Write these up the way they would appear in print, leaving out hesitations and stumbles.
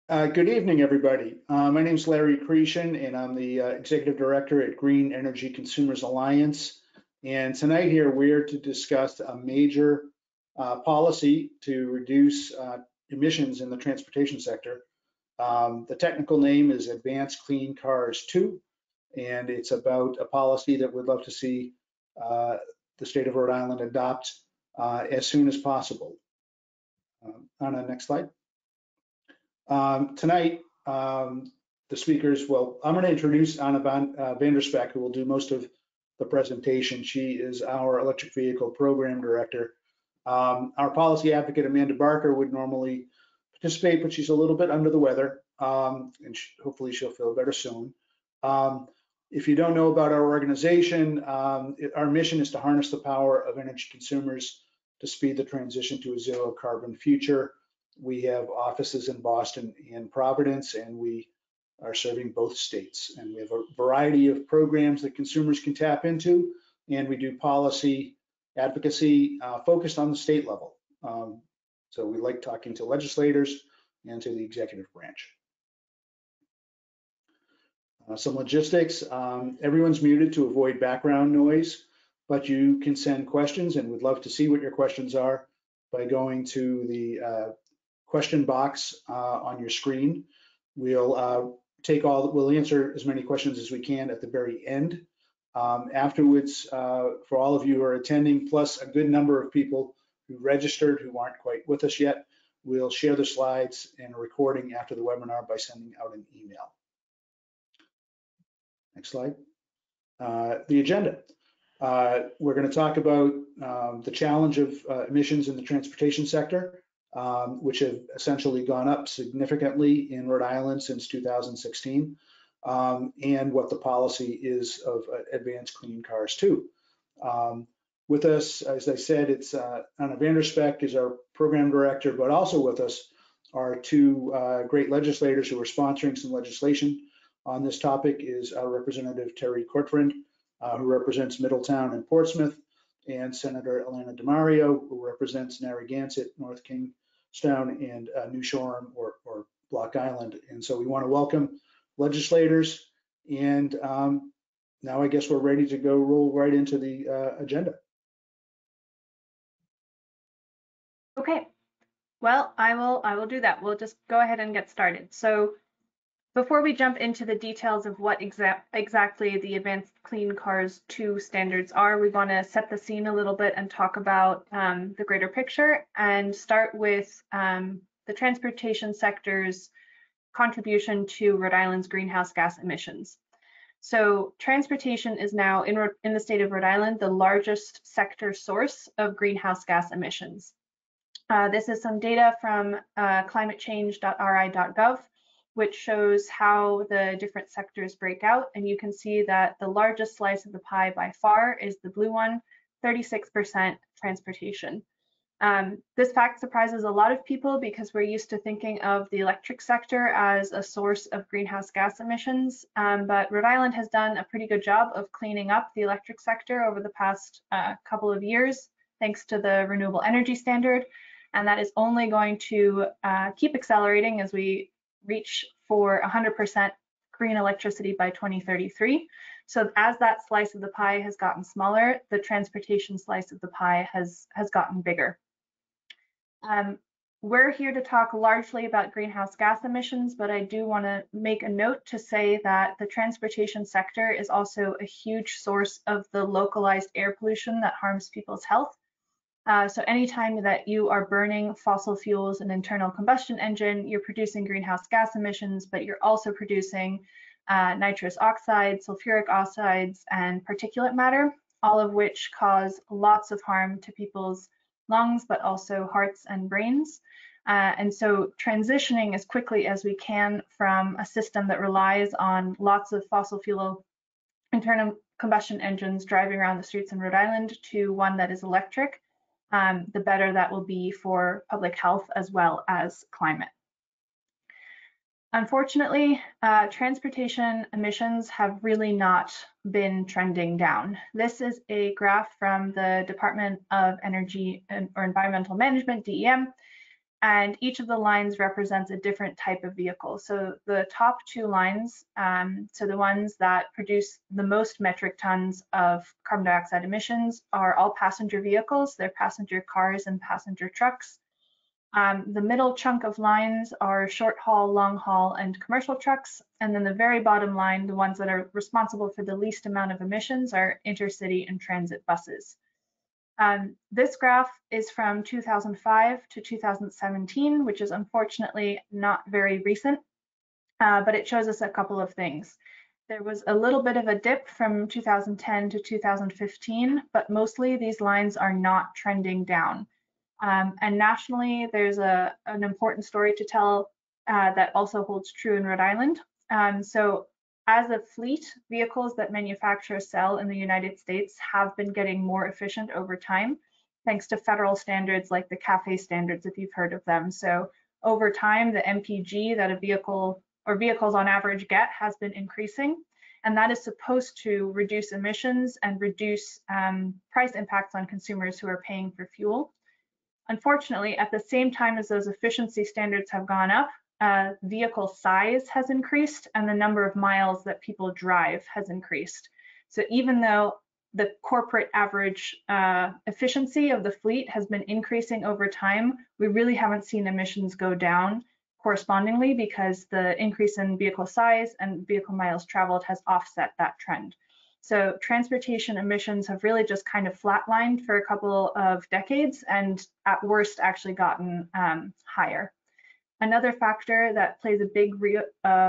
Good evening, everybody. My name is Larry Cretion, and I'm the Executive Director at Green Energy Consumers Alliance. And tonight here, we're to discuss a major policy to reduce emissions in the transportation sector. The technical name is Advanced Clean Cars 2, and it's about a policy that we'd love to see the state of Rhode Island adopt as soon as possible. On the next slide. Tonight, the speakers, well, I'm going to introduce Anna Vanderspeck, who will do most of the presentation. She is our electric vehicle program director. Our policy advocate, Amanda Barker, would normally participate, but she's a little bit under the weather, and hopefully she'll feel better soon. If you don't know about our organization, our mission is to harness the power of energy consumers to speed the transition to a zero carbon future. We have offices in Boston and Providence, and we are serving both states. And we have a variety of programs that consumers can tap into, and we do policy advocacy focused on the state level. So we like talking to legislators and to the executive branch. Some logistics, everyone's muted to avoid background noise, but you can send questions, and we'd love to see what your questions are by going to the question box on your screen. We'll answer as many questions as we can at the very end. Afterwards, for all of you who are attending, plus a good number of people who registered who aren't quite with us yet, we'll share the slides and a recording after the webinar by sending out an email. Next slide. The agenda. We're going to talk about the challenge of emissions in the transportation sector, which have essentially gone up significantly in Rhode Island since 2016, and what the policy is of Advanced Clean Cars 2. With us, as I said, it's Anna Vanderspeck is our program director, but also with us are two great legislators who are sponsoring some legislation on this topic is our Representative Terri Cortvriend, who represents Middletown and Portsmouth, and Senator Alana DiMario, who represents Narragansett, North Kingstown, and New Shoreham or Block Island. And so we want to welcome legislators. And now I guess we're ready to roll right into the agenda. Okay, well, I will do that. We'll just go ahead and get started. So before we jump into the details of what exactly the Advanced Clean Cars 2 standards are, we want to set the scene a little bit and talk about the greater picture and start with the transportation sector's contribution to Rhode Island's greenhouse gas emissions. So transportation is now in the state of Rhode Island the largest sector source of greenhouse gas emissions. This is some data from climatechange.ri.gov, which shows how the different sectors break out. And you can see that the largest slice of the pie by far is the blue one, 36% transportation. This fact surprises a lot of people because we're used to thinking of the electric sector as a source of greenhouse gas emissions, but Rhode Island has done a pretty good job of cleaning up the electric sector over the past couple of years, thanks to the renewable energy standard. And that is only going to keep accelerating as we reach for 100% green electricity by 2033. So as that slice of the pie has gotten smaller, the transportation slice of the pie has gotten bigger. We're here to talk largely about greenhouse gas emissions, but I do want to make a note to say that the transportation sector is also a huge source of the localized air pollution that harms people's health. So anytime that you are burning fossil fuels in an internal combustion engine, you're producing greenhouse gas emissions, but you're also producing nitrous oxides, sulfuric oxides, and particulate matter, all of which cause lots of harm to people's lungs, but also hearts and brains. And so transitioning as quickly as we can from a system that relies on lots of fossil fuel internal combustion engines driving around the streets in Rhode Island to one that is electric, the better that will be for public health as well as climate. Unfortunately, transportation emissions have really not been trending down. This is a graph from the Department of Energy or Environmental Management, DEM, And each of the lines represents a different type of vehicle. So the top two lines, so the ones that produce the most metric tons of carbon dioxide emissions, are all passenger vehicles. They're passenger cars and passenger trucks. The middle chunk of lines are short haul, long haul, and commercial trucks. And then the very bottom line, the ones that are responsible for the least amount of emissions, are intercity and transit buses. This graph is from 2005 to 2017, which is unfortunately not very recent, but it shows us a couple of things. There was a little bit of a dip from 2010 to 2015, but mostly these lines are not trending down. And nationally, there's an important story to tell that also holds true in Rhode Island. So as a fleet, vehicles that manufacturers sell in the United States have been getting more efficient over time, thanks to federal standards like the CAFE standards, if you've heard of them. So over time, the MPG that a vehicle or vehicles on average get has been increasing, and that is supposed to reduce emissions and reduce price impacts on consumers who are paying for fuel. Unfortunately, at the same time as those efficiency standards have gone up, vehicle size has increased and the number of miles that people drive has increased. So even though the corporate average efficiency of the fleet has been increasing over time, we really haven't seen emissions go down correspondingly because the increase in vehicle size and vehicle miles traveled has offset that trend. So transportation emissions have really just kind of flatlined for a couple of decades and at worst actually gotten higher. Another factor that plays a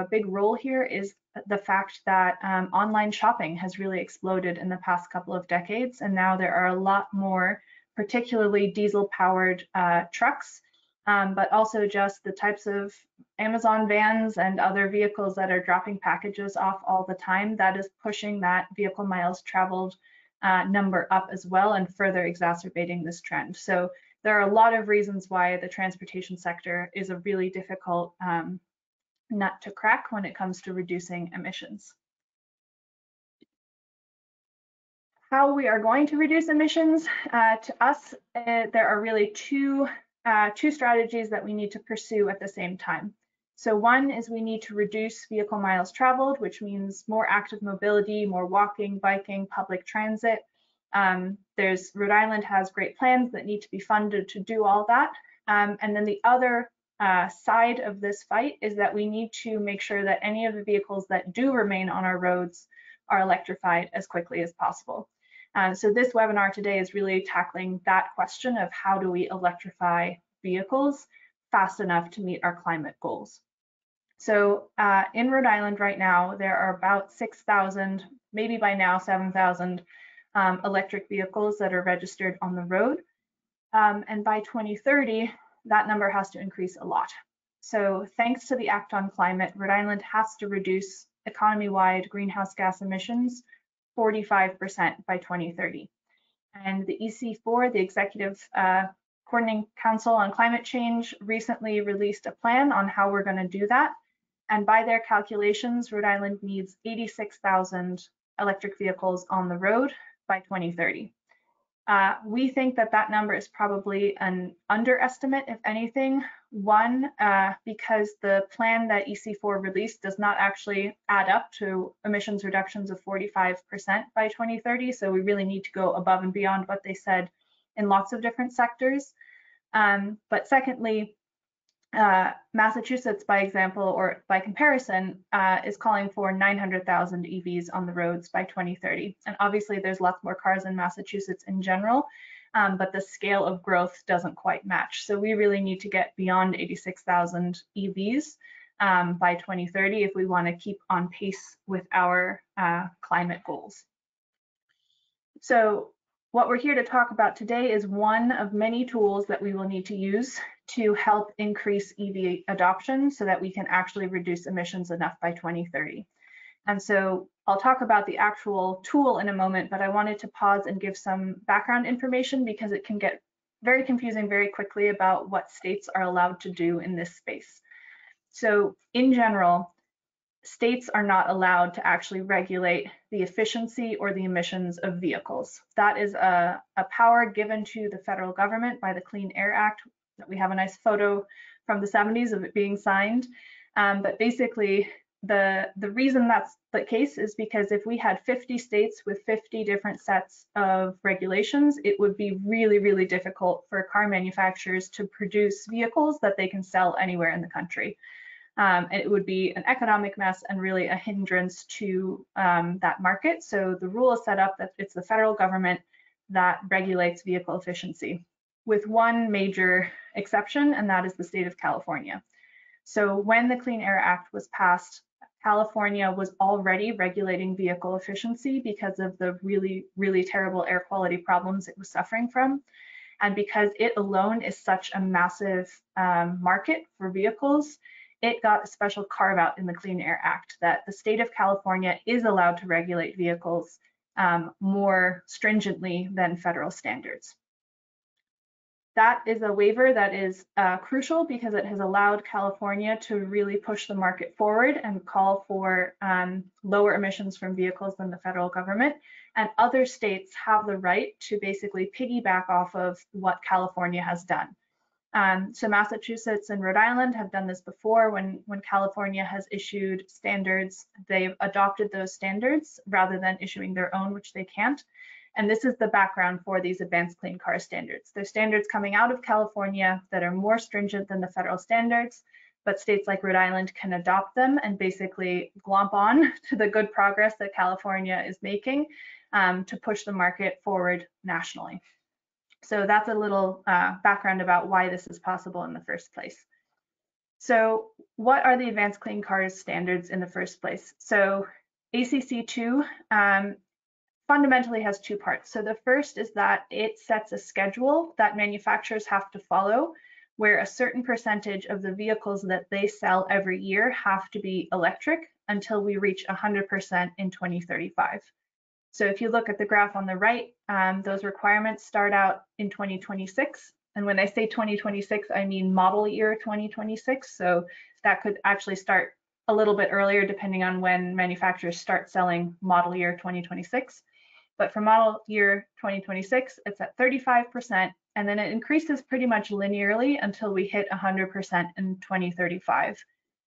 big role here is the fact that online shopping has really exploded in the past couple of decades, and now there are a lot more, particularly diesel-powered trucks, but also just the types of Amazon vans and other vehicles that are dropping packages off all the time. That is pushing that vehicle miles traveled number up as well and further exacerbating this trend. So there are a lot of reasons why the transportation sector is a really difficult nut to crack when it comes to reducing emissions. How we are going to reduce emissions, to us, there are really two strategies that we need to pursue at the same time. So one is we need to reduce vehicle miles traveled, which means more active mobility, more walking, biking, public transit. Rhode Island has great plans that need to be funded to do all that. And then the other side of this fight is that we need to make sure that any of the vehicles that do remain on our roads are electrified as quickly as possible. So this webinar today is really tackling that question of how do we electrify vehicles fast enough to meet our climate goals. So in Rhode Island right now, there are about 6,000, maybe by now 7,000 electric vehicles that are registered on the road. And by 2030, that number has to increase a lot. So thanks to the Act on Climate, Rhode Island has to reduce economy-wide greenhouse gas emissions 45% by 2030. And the EC4, the Executive Coordinating Council on Climate Change, recently released a plan on how we're going to do that. And by their calculations, Rhode Island needs 86,000 electric vehicles on the road by 2030. We think that that number is probably an underestimate, if anything. One, because the plan that EC4 released does not actually add up to emissions reductions of 45% by 2030. So we really need to go above and beyond what they said in lots of different sectors. But secondly, Massachusetts, by example, or by comparison, is calling for 900,000 EVs on the roads by 2030. And obviously there's lots more cars in Massachusetts in general, but the scale of growth doesn't quite match. So we really need to get beyond 86,000 EVs by 2030 if we want to keep on pace with our climate goals. So what we're here to talk about today is one of many tools that we will need to use to help increase EV adoption so that we can actually reduce emissions enough by 2030. And so I'll talk about the actual tool in a moment, but I wanted to pause and give some background information because it can get very confusing very quickly about what states are allowed to do in this space. So in general, states are not allowed to actually regulate the efficiency or the emissions of vehicles. That is a power given to the federal government by the Clean Air Act, We have a nice photo from the 70s of it being signed. But basically, the reason that's the case is because if we had 50 states with 50 different sets of regulations, it would be really, really difficult for car manufacturers to produce vehicles that they can sell anywhere in the country. And it would be an economic mess and really a hindrance to that market. So the rule is set up that it's the federal government that regulates vehicle efficiency, with one major exception, and that is the state of California. So when the Clean Air Act was passed, California was already regulating vehicle efficiency because of the really, really terrible air quality problems it was suffering from. And because it alone is such a massive market for vehicles, it got a special carve out in the Clean Air Act that the state of California is allowed to regulate vehicles more stringently than federal standards. That is a waiver that is crucial because it has allowed California to really push the market forward and call for lower emissions from vehicles than the federal government. And other states have the right to basically piggyback off of what California has done. So Massachusetts and Rhode Island have done this before. When California has issued standards, they've adopted those standards rather than issuing their own, which they can't. And this is the background for these advanced clean car standards. They're standards coming out of California that are more stringent than the federal standards, but states like Rhode Island can adopt them and basically glomp on to the good progress that California is making to push the market forward nationally. So that's a little background about why this is possible in the first place. So what are the advanced clean cars standards in the first place? So ACC2 fundamentally has two parts. So the first is that it sets a schedule that manufacturers have to follow, where a certain percentage of the vehicles that they sell every year have to be electric until we reach 100% in 2035. So if you look at the graph on the right, those requirements start out in 2026. And when I say 2026, I mean model year 2026. So that could actually start a little bit earlier depending on when manufacturers start selling model year 2026. But for model year 2026, it's at 35%, and then it increases pretty much linearly until we hit 100% in 2035.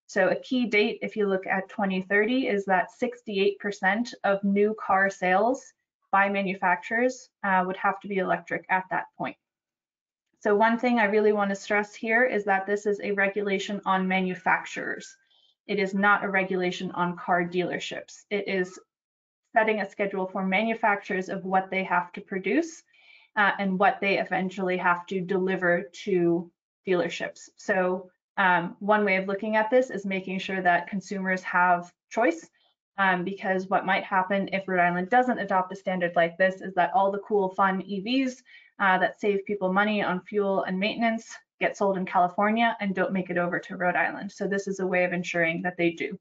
So a key date, if you look at 2030, is that 68% of new car sales by manufacturers would have to be electric at that point. So one thing I really want to stress here is that this is a regulation on manufacturers. It is not a regulation on car dealerships. It is setting a schedule for manufacturers of what they have to produce and what they eventually have to deliver to dealerships. So one way of looking at this is making sure that consumers have choice, because what might happen if Rhode Island doesn't adopt a standard like this is that all the cool, fun EVs that save people money on fuel and maintenance get sold in California and don't make it over to Rhode Island. So this is a way of ensuring that they do.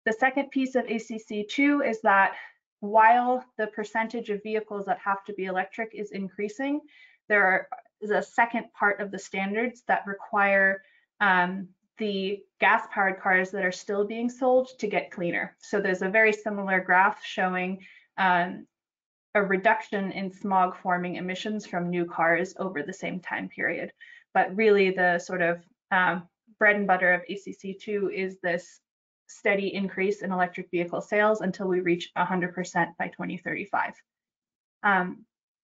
The second piece of ACC2 is that while the percentage of vehicles that have to be electric is increasing, there is a second part of the standards that require the gas-powered cars that are still being sold to get cleaner. So there's a very similar graph showing a reduction in smog-forming emissions from new cars over the same time period. But really the sort of bread and butter of ACC2 is this steady increase in electric vehicle sales until we reach 100% by 2035.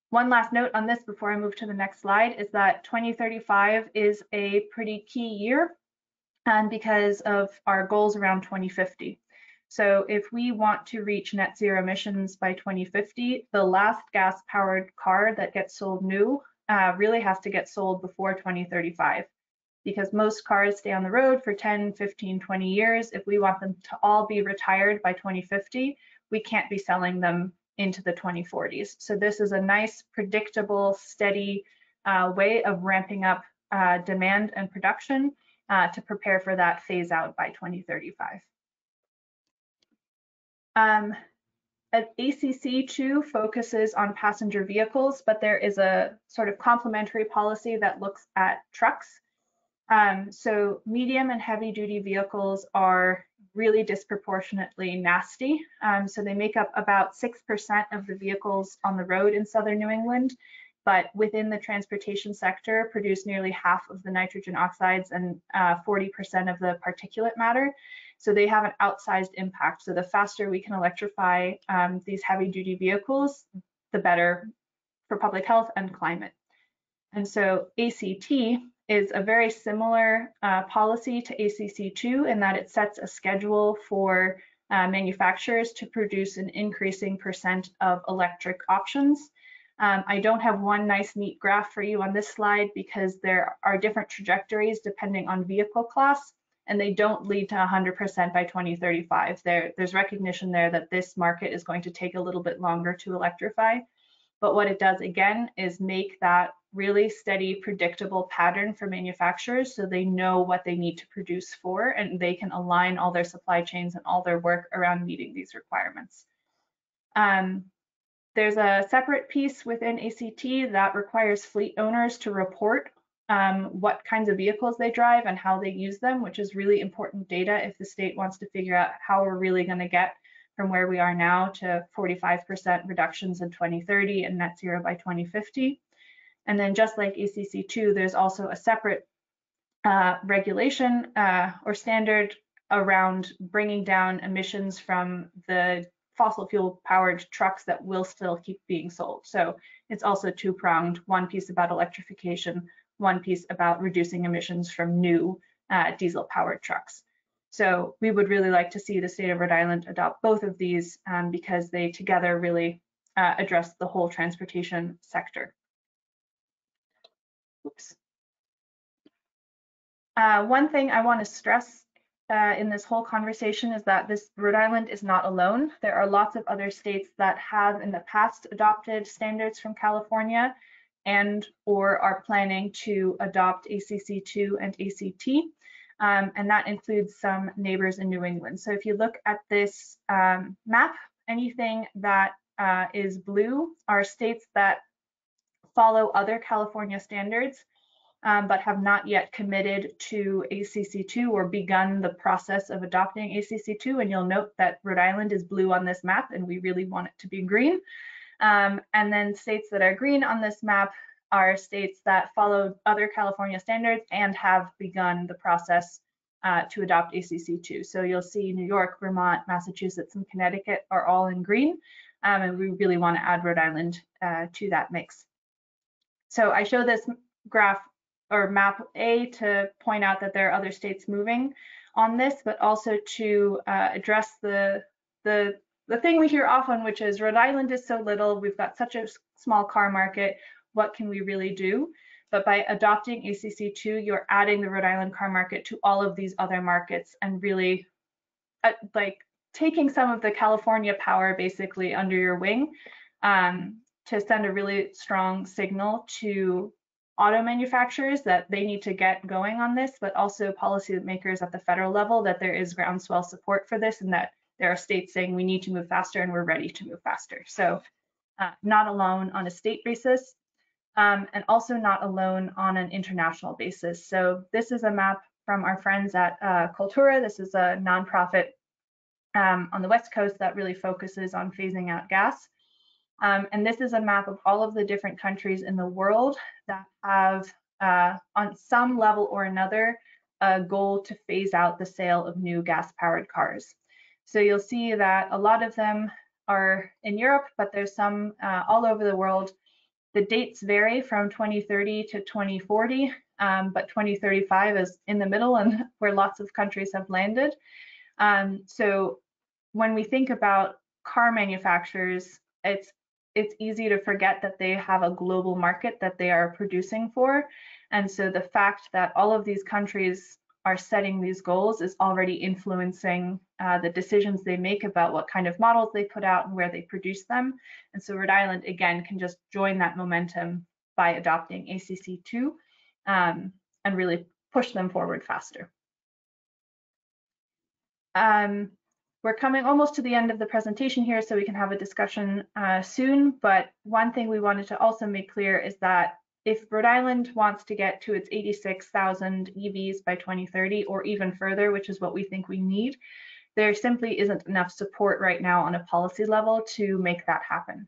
One last note on this before I move to the next slide is that 2035 is a pretty key year because of our goals around 2050. So if we want to reach net zero emissions by 2050, the last gas-powered car that gets sold new really has to get sold before 2035. Because most cars stay on the road for 10, 15, 20 years. If we want them to all be retired by 2050, we can't be selling them into the 2040s. So this is a nice, predictable, steady way of ramping up demand and production to prepare for that phase out by 2035. ACC2 focuses on passenger vehicles, but there is a sort of complementary policy that looks at trucks. So medium and heavy duty vehicles are really disproportionately nasty. So they make up about 6% of the vehicles on the road in southern New England, but within the transportation sector produce nearly half of the nitrogen oxides and 40% of the particulate matter. So they have an outsized impact. So the faster we can electrify these heavy duty vehicles, the better for public health and climate. And so ACT is a very similar policy to ACC2 in that it sets a schedule for manufacturers to produce an increasing percent of electric options. I don't have one nice neat graph for you on this slide because there are different trajectories depending on vehicle class, and they don't lead to 100% by 2035. There's recognition there that this market is going to take a little bit longer to electrify. But what it does again is make that really steady, predictable pattern for manufacturers so they know what they need to produce for, and they can align all their supply chains and all their work around meeting these requirements. There's a separate piece within ACT that requires fleet owners to report what kinds of vehicles they drive and how they use them, which is really important data if the state wants to figure out how we're really going to get from where we are now to 45% reductions in 2030 and net zero by 2050. And then just like ACC2, there's also a separate regulation or standard around bringing down emissions from the fossil fuel powered trucks that will still keep being sold. So it's also two-pronged, one piece about electrification, one piece about reducing emissions from new diesel powered trucks. So we would really like to see the state of Rhode Island adopt both of these because they together really address the whole transportation sector. Oops. One thing I want to stress in this whole conversation is that Rhode Island is not alone. There are lots of other states that have in the past adopted standards from California and or are planning to adopt ACC2 and ACT. And that includes some neighbors in New England. So if you look at this map, anything that is blue are states that follow other California standards, but have not yet committed to ACC2 or begun the process of adopting ACC2. And you'll note that Rhode Island is blue on this map, and we really want it to be green. And then states that are green on this map are states that follow other California standards and have begun the process to adopt ACC2. So you'll see New York, Vermont, Massachusetts, and Connecticut are all in green, and we really want to add Rhode Island to that mix. So I show this graph or map A to point out that there are other states moving on this, but also to address the thing we hear often, which is Rhode Island is so little, we've got such a small car market, what can we really do? But by adopting ACC2, you're adding the Rhode Island car market to all of these other markets and really like taking some of the California power basically under your wing to send a really strong signal to auto manufacturers that they need to get going on this, but also policymakers at the federal level that there is groundswell support for this and that there are states saying we need to move faster and we're ready to move faster. So not alone on a state basis and also not alone on an international basis. So this is a map from our friends at Cultura. This is a nonprofit on the West Coast that really focuses on phasing out gas. And this is a map of all of the different countries in the world that have, on some level or another, a goal to phase out the sale of new gas-powered cars. So you'll see that a lot of them are in Europe, but there's some all over the world. The dates vary from 2030 to 2040, but 2035 is in the middle and where lots of countries have landed. So when we think about car manufacturers, it's easy to forget that they have a global market that they are producing for. And so the fact that all of these countries are setting these goals is already influencing the decisions they make about what kind of models they put out and where they produce them. And so Rhode Island, again, can just join that momentum by adopting ACC2 and really push them forward faster. We're coming almost to the end of the presentation here, so we can have a discussion soon. But one thing we wanted to also make clear is that if Rhode Island wants to get to its 86,000 EVs by 2030 or even further, which is what we think we need, there simply isn't enough support right now on a policy level to make that happen.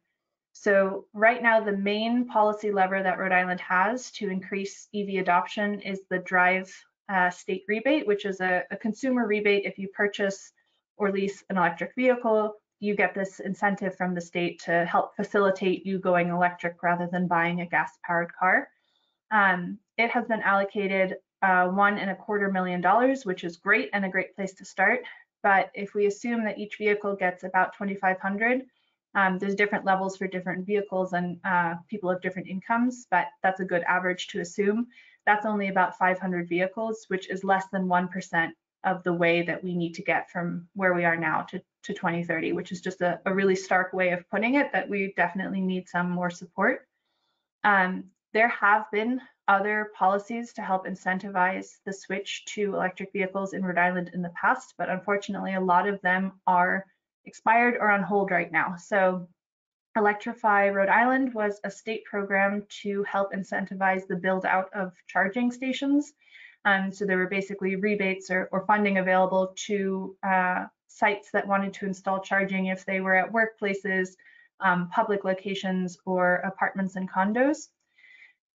So right now, the main policy lever that Rhode Island has to increase EV adoption is the Drive state rebate, which is a consumer rebate. If you purchase or lease an electric vehicle, you get this incentive from the state to help facilitate you going electric rather than buying a gas-powered car. It has been allocated $1.25 million, which is great and a great place to start. But if we assume that each vehicle gets about 2,500, there's different levels for different vehicles and people have different incomes, but that's a good average to assume. That's only about 500 vehicles, which is less than 1% of the way that we need to get from where we are now to 2030, which is just a really stark way of putting it, that we definitely need some more support. There have been other policies to help incentivize the switch to electric vehicles in Rhode Island in the past, but unfortunately a lot of them are expired or on hold right now. So Electrify Rhode Island was a state program to help incentivize the build out of charging stations. So there were basically rebates or funding available to sites that wanted to install charging if they were at workplaces, public locations, or apartments and condos.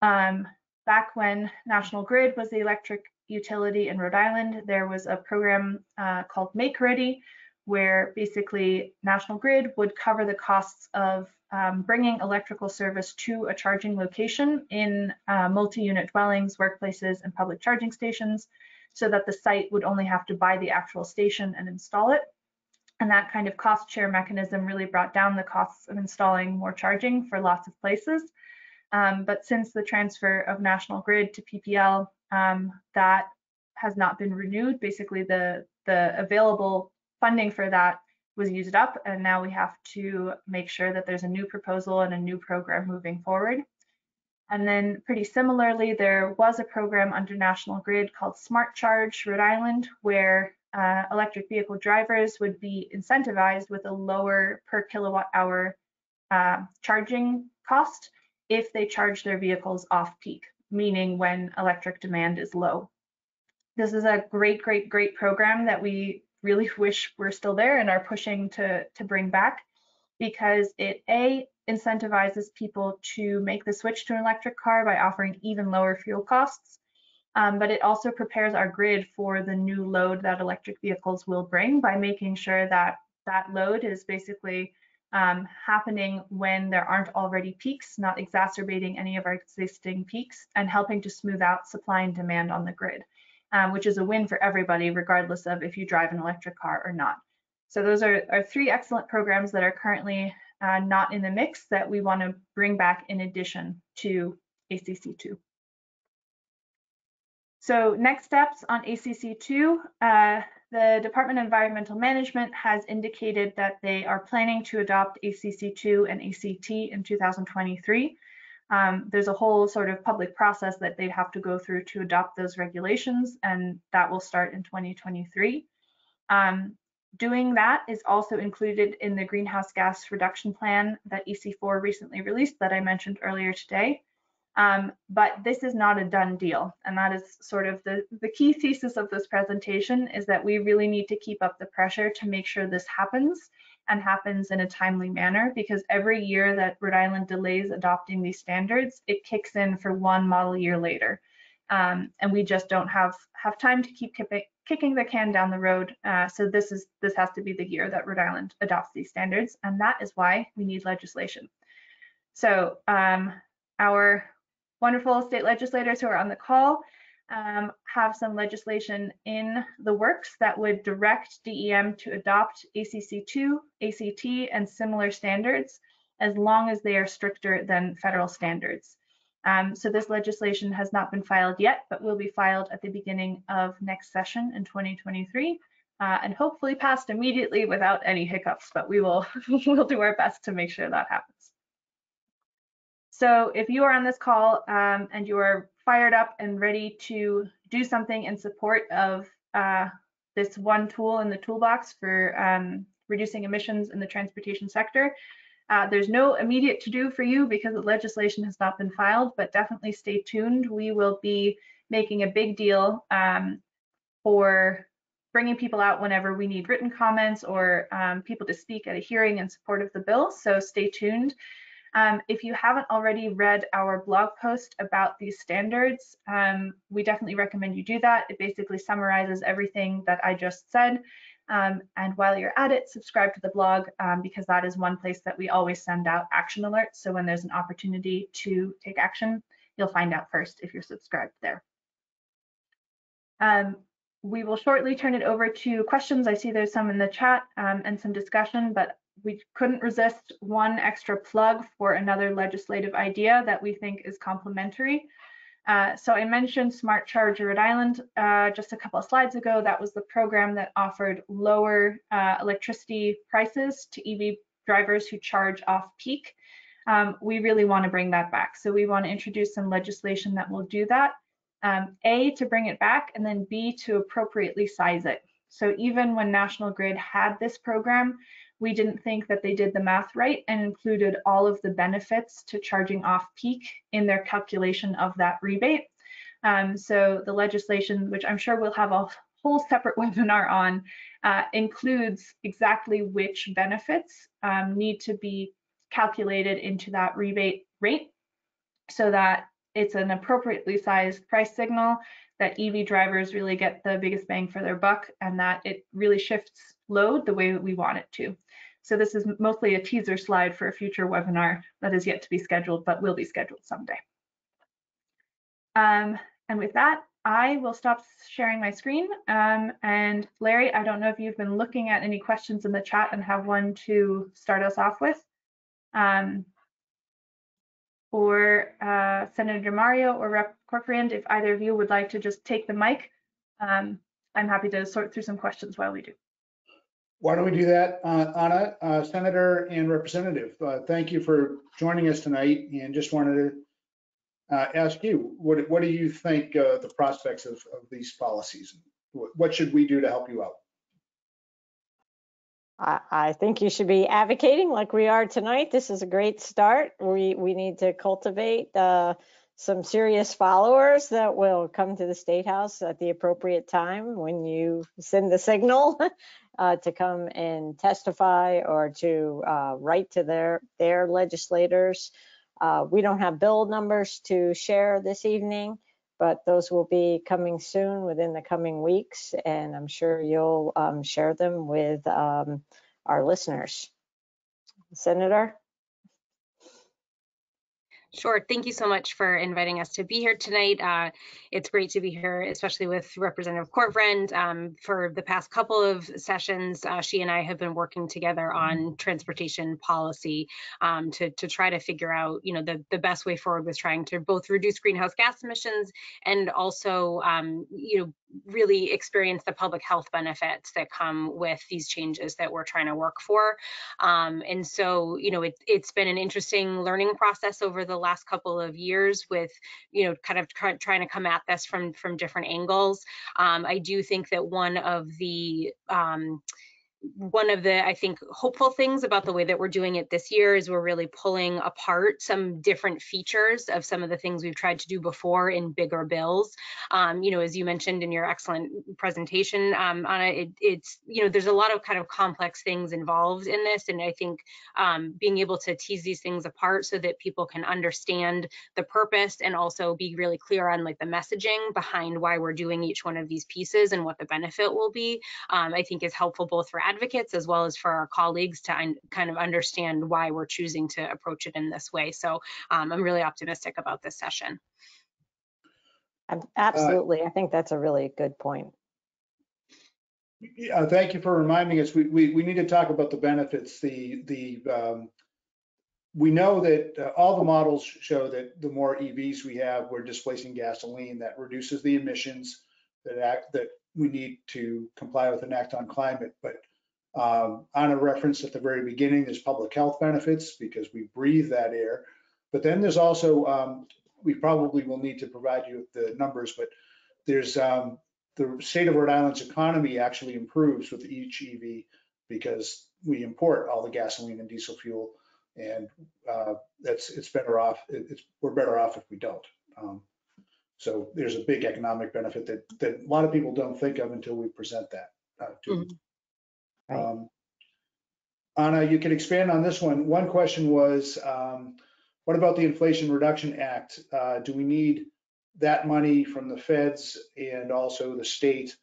Back when National Grid was the electric utility in Rhode Island, there was a program called Make Ready, where basically National Grid would cover the costs of bringing electrical service to a charging location in multi-unit dwellings, workplaces, and public charging stations, so that the site would only have to buy the actual station and install it. And that kind of cost share mechanism really brought down the costs of installing more charging for lots of places. But since the transfer of National Grid to PPL, that has not been renewed. Basically, the available funding for that was used up, and now we have to make sure that there's a new proposal and a new program moving forward. And then pretty similarly, there was a program under National Grid called Smart Charge Rhode Island, where electric vehicle drivers would be incentivized with a lower per kilowatt hour charging cost if they charge their vehicles off peak, meaning when electric demand is low. This is a great program that we really wish were still there and are pushing to bring back, because it incentivizes people to make the switch to an electric car by offering even lower fuel costs, but it also prepares our grid for the new load that electric vehicles will bring by making sure that that load is basically happening when there aren't already peaks, not exacerbating any of our existing peaks, and helping to smooth out supply and demand on the grid, which is a win for everybody, regardless of if you drive an electric car or not. So those are three excellent programs that are currently not in the mix that we want to bring back in addition to ACC2. So next steps on ACC2, the Department of Environmental Management has indicated that they are planning to adopt ACC2 and ACT in 2023. There's a whole sort of public process that they'd have to go through to adopt those regulations, and that will start in 2023. Doing that is also included in the greenhouse gas reduction plan that EC4 recently released that I mentioned earlier today. But this is not a done deal, and that is sort of the key thesis of this presentation, is that we really need to keep up the pressure to make sure this happens and happens in a timely manner, because every year that Rhode Island delays adopting these standards, it kicks in for one model year later. And we just don't have time to keep kicking the can down the road. So this has to be the year that Rhode Island adopts these standards, and that is why we need legislation. So our wonderful state legislators who are on the call have some legislation in the works that would direct DEM to adopt ACC2, ACT, and similar standards, as long as they are stricter than federal standards. So this legislation has not been filed yet, but will be filed at the beginning of next session in 2023, and hopefully passed immediately without any hiccups, but we'll do our best to make sure that happens. So if you are on this call and you are fired up and ready to do something in support of this one tool in the toolbox for reducing emissions in the transportation sector, there's no immediate to do for you because the legislation has not been filed, but definitely stay tuned. We will be making a big deal for bringing people out whenever we need written comments or people to speak at a hearing in support of the bill. So stay tuned. If you haven't already read our blog post about these standards, we definitely recommend you do that. It basically summarizes everything that I just said. And while you're at it, subscribe to the blog because that is one place that we always send out action alerts. So when there's an opportunity to take action, you'll find out first if you're subscribed there. We will shortly turn it over to questions. I see there's some in the chat and some discussion, but we couldn't resist one extra plug for another legislative idea that we think is complementary. So I mentioned Smart Charge Rhode Island just a couple of slides ago. That was the program that offered lower electricity prices to EV drivers who charge off peak. We really want to bring that back. So we want to introduce some legislation that will do that. A, to bring it back, and then B, to appropriately size it. So even when National Grid had this program, we didn't think that they did the math right and included all of the benefits to charging off peak in their calculation of that rebate. So the legislation, which I'm sure we'll have a whole separate webinar on, includes exactly which benefits need to be calculated into that rebate rate so that it's an appropriately sized price signal, that EV drivers really get the biggest bang for their buck, and that it really shifts load the way that we want it to. So this is mostly a teaser slide for a future webinar that is yet to be scheduled, but will be scheduled someday. And with that, I will stop sharing my screen. And Larry, I don't know if you've been looking at any questions in the chat and have one to start us off with. Or Senator DiMario or Rep. Cortvriend, if either of you would like to just take the mic, I'm happy to sort through some questions while we do. Why don't we do that, Anna? Senator and Representative, thank you for joining us tonight, and just wanted to ask you, what do you think the prospects of these policies? What should we do to help you out? I think you should be advocating like we are tonight. This is a great start. We need to cultivate some serious followers that will come to the State House at the appropriate time when you send the signal to come and testify or to write to their legislators. We don't have bill numbers to share this evening, but those will be coming soon within the coming weeks, and I'm sure you'll share them with our listeners. Senator? Sure. Thank you so much for inviting us to be here tonight. It's great to be here, especially with Representative Cortvriend. For the past couple of sessions, she and I have been working together on transportation policy to try to figure out, the best way forward with trying to both reduce greenhouse gas emissions and also, really experience the public health benefits that come with these changes that we're trying to work for. And so, it's been an interesting learning process over the last couple of years with, kind of trying to come at this from different angles. I do think that one of the, I think, hopeful things about the way that we're doing it this year is we're really pulling apart some different features of some of the things we've tried to do before in bigger bills. As you mentioned in your excellent presentation, Anna, it's, there's a lot of kind of complex things involved in this. And I think being able to tease these things apart so that people can understand the purpose and also be really clear on like the messaging behind why we're doing each one of these pieces and what the benefit will be, I think is helpful both for advocates as well as for our colleagues to kind of understand why we're choosing to approach it in this way. So I'm really optimistic about this session. Absolutely. I think that's a really good point. Thank you for reminding us. We need to talk about the benefits. We know that all the models show that the more EVs we have, we're displacing gasoline. That reduces the emissions that we need to comply with an act on climate. But Anna referenced at the very beginning, there's public health benefits because we breathe that air. But then there's also, we probably will need to provide you with the numbers, but there's the state of Rhode Island's economy actually improves with each EV because we import all the gasoline and diesel fuel, and it's better off. We're better off if we don't. So there's a big economic benefit that a lot of people don't think of until we present that to them. Right. Anna, you can expand on this one. One question was What about the Inflation Reduction Act? Do we need that money from the feds and also the state?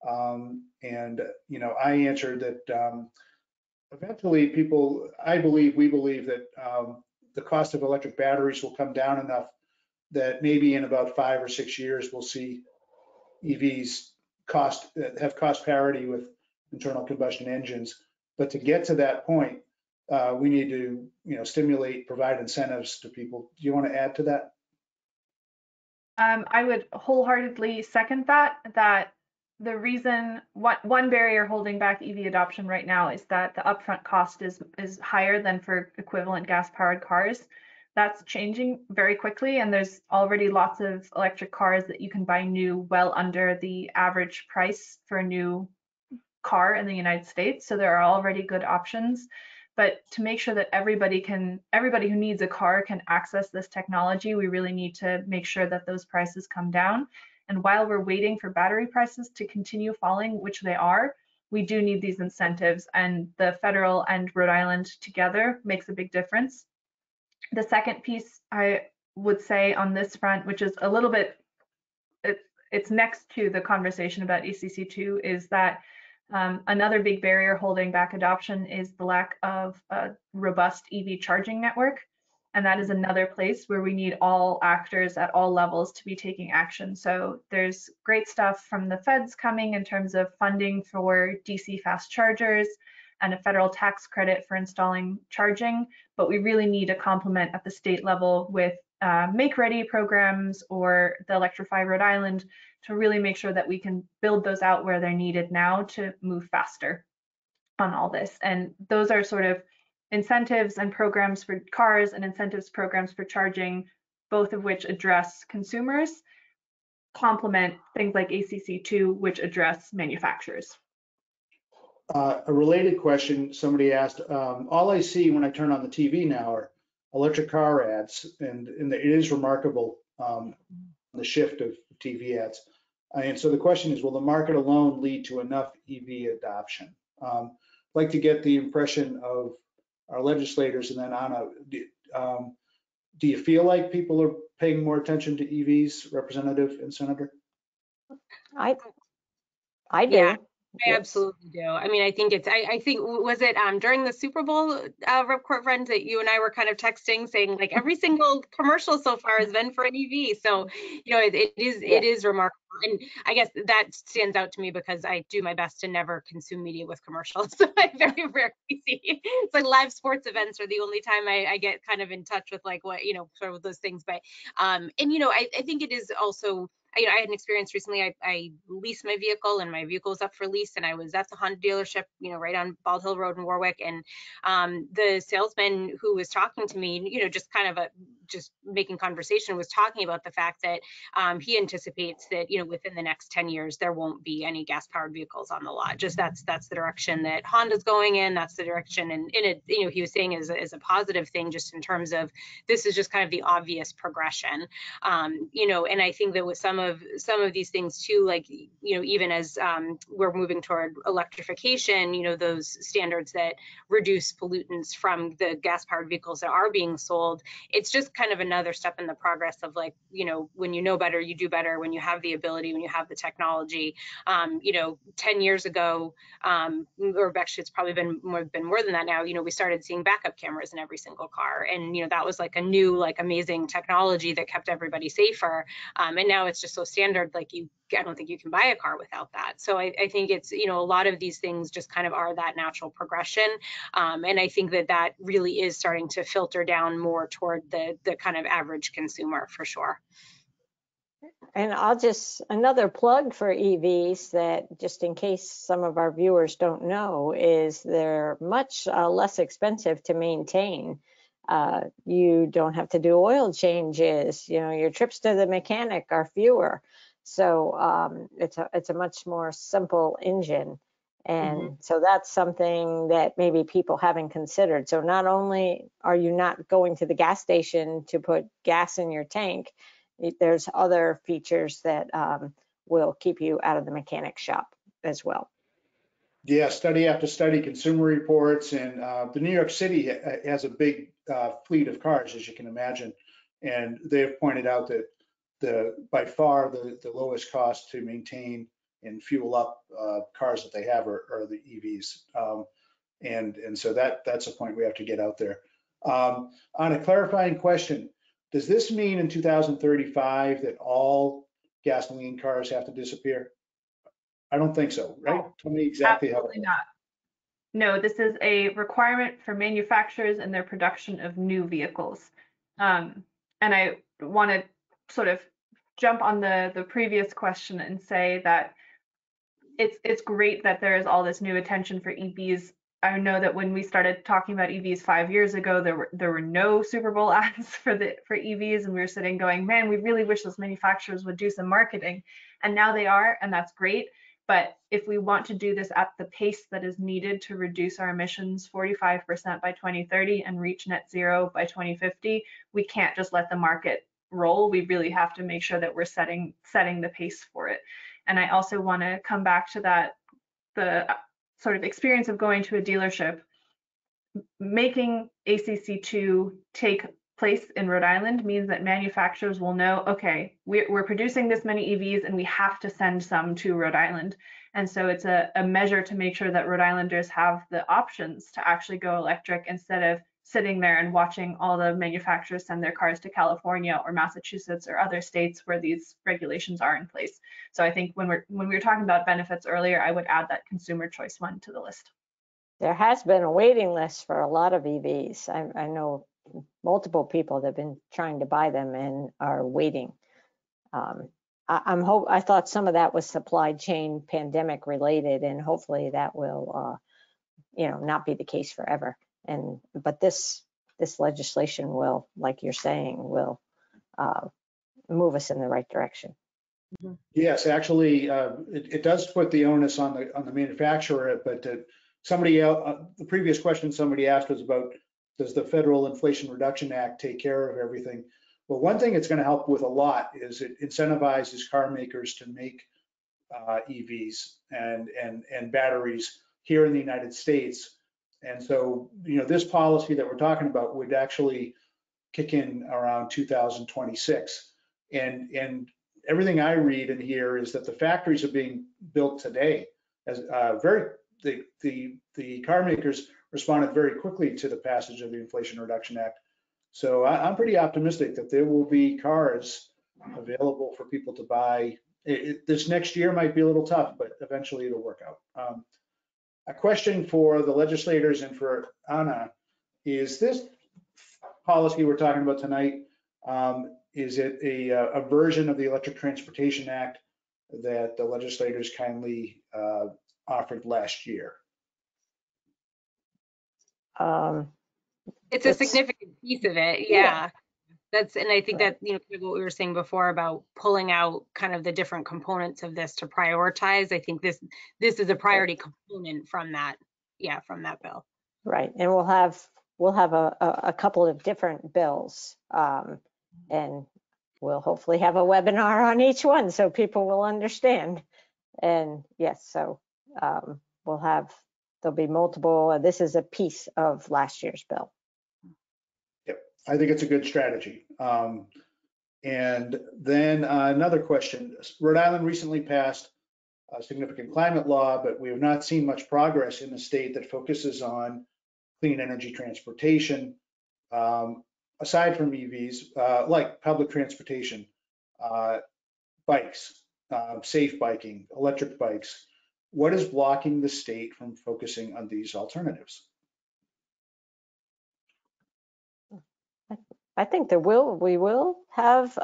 I answered that eventually we believe that the cost of electric batteries will come down enough that maybe in about 5 or 6 years, we'll see EVs have cost parity with internal combustion engines. But to get to that point, we need to, stimulate, provide incentives to people. Do you want to add to that? I would wholeheartedly second that the reason, one barrier holding back EV adoption right now is that the upfront cost is higher than for equivalent gas-powered cars. That's changing very quickly, and there's already lots of electric cars that you can buy new well under the average price for a new car in the United States. So there are already good options. But to make sure that everybody who needs a car can access this technology, we really need to make sure that those prices come down. And while we're waiting for battery prices to continue falling, which they are, we do need these incentives, and the federal and Rhode Island together makes a big difference. The second piece I would say on this front, which is a little bit, it's next to the conversation about ACC2, is that another big barrier holding back adoption is the lack of a robust EV charging network. And that is another place where we need all actors at all levels to be taking action. So there's great stuff from the feds coming in terms of funding for DC fast chargers and a federal tax credit for installing charging, but we really need a complement at the state level with make ready programs or the Electrify Rhode Island to really make sure that we can build those out where they're needed now to move faster on all this. And those are sort of incentives and programs for cars and incentives programs for charging, both of which address consumers, complement things like ACC2, which address manufacturers. A related question, somebody asked, all I see when I turn on the TV now are electric car ads, and it is remarkable, the shift of TV ads. And so the question is, will the market alone lead to enough EV adoption? I'd like to get the impression of our legislators, and then Anna, do you feel like people are paying more attention to EVs, Representative and Senator? I do. Yeah. I Yes. absolutely do. I mean, I think I think, was it during the Super Bowl, Rep. Cortvriend, that you and I were kind of texting saying like every single commercial so far has been for an EV. So, it is remarkable. And I guess that stands out to me because I do my best to never consume media with commercials. So I very rarely see. It's like live sports events are the only time I get kind of in touch with like what, sort of those things. But, I think it is also, I had an experience recently. I leased my vehicle, and my vehicle was up for lease, and I was at the Honda dealership, right on Bald Hill Road in Warwick. And the salesman who was talking to me, just kind of just making conversation, was talking about the fact that he anticipates that, within the next 10 years, there won't be any gas powered vehicles on the lot. Just that's the direction that Honda's going in. That's the direction. And it, he was saying is a positive thing, just in terms of this is just kind of the obvious progression. And I think that with some of these things too, like, even as we're moving toward electrification, those standards that reduce pollutants from the gas powered vehicles that are being sold, it's just kind of another step in the progress of like, when you know better, you do better. When you have the ability, when you have the technology, 10 years ago, or actually it's probably been more than that now, we started seeing backup cameras in every single car. And, that was like a new, like amazing technology that kept everybody safer. And now it's just so standard, like I don't think you can buy a car without that. So I think it's, a lot of these things just kind of are that natural progression. And I think that really is starting to filter down more toward the kind of average consumer, for sure. And another plug for EVs, that just in case some of our viewers don't know, is they're much less expensive to maintain. You don't have to do oil changes. Your trips to the mechanic are fewer. So it's a much more simple engine. And so that's something that maybe people haven't considered. So not only are you not going to the gas station to put gas in your tank, there's other features that will keep you out of the mechanic shop as well. Yeah, study after study, Consumer Reports, and the New York City has a big fleet of cars, as you can imagine, and they have pointed out that by far the lowest cost to maintain and fuel up cars that they have are the EVs, and so that's a point we have to get out there. On a clarifying question, does this mean in 2035 that all gasoline cars have to disappear? I don't think so, right? Tell me exactly how. Absolutely not. No, this is a requirement for manufacturers in their production of new vehicles. And I want to sort of jump on the previous question and say that it's great that there is all this new attention for EVs. I know that when we started talking about EVs 5 years ago, there were no Super Bowl ads for EVs, and we were sitting going, man, we really wish those manufacturers would do some marketing. And now they are, and that's great. But if we want to do this at the pace that is needed to reduce our emissions 45% by 2030 and reach net zero by 2050, we can't just let the market roll. We really have to make sure that we're setting the pace for it. And I also want to come back to that, the sort of experience of going to a dealership, making ACC2 take place in Rhode Island means that manufacturers will know, okay, we're producing this many EVs and we have to send some to Rhode Island. And so it's a measure to make sure that Rhode Islanders have the options to actually go electric instead of sitting there and watching all the manufacturers send their cars to California or Massachusetts or other states where these regulations are in place. So I think when we were talking about benefits earlier, I would add that consumer choice one to the list. There has been a waiting list for a lot of EVs. I know multiple people that have been trying to buy them and are waiting. I thought some of that was supply chain pandemic related, and hopefully that will, not be the case forever. But this legislation will, like you're saying, will move us in the right direction. Yes, actually, it does put the onus on the manufacturer, but somebody else, the previous question somebody asked was about, does the Federal Inflation Reduction Act take care of everything? Well, one thing it's going to help with a lot is it incentivizes car makers to make EVs and batteries here in the United States. And so, this policy that we're talking about would actually kick in around 2026. And everything I read and hear is that the factories are being built today. As the car makers responded very quickly to the passage of the Inflation Reduction Act. So I'm pretty optimistic that there will be cars available for people to buy. This next year might be a little tough, but eventually it'll work out. A question for the legislators and for Anna, is this policy we're talking about tonight, is it a version of the Electric Transportation Act that the legislators kindly offered last year? It's a significant piece of it. Yeah. And I think that, what we were saying before about pulling out kind of the different components of this to prioritize, I think this is a priority component from that. Yeah, from that bill. Right. And we'll have a couple of different bills, and we'll hopefully have a webinar on each one so people will understand. And yes, so there'll be multiple. This is a piece of last year's bill. Yep, I think it's a good strategy. And then another question. Rhode Island recently passed a significant climate law, but we have not seen much progress in the state that focuses on clean energy transportation, aside from EVs, like public transportation, bikes, safe biking, electric bikes. What is blocking the state from focusing on these alternatives? I think we will have,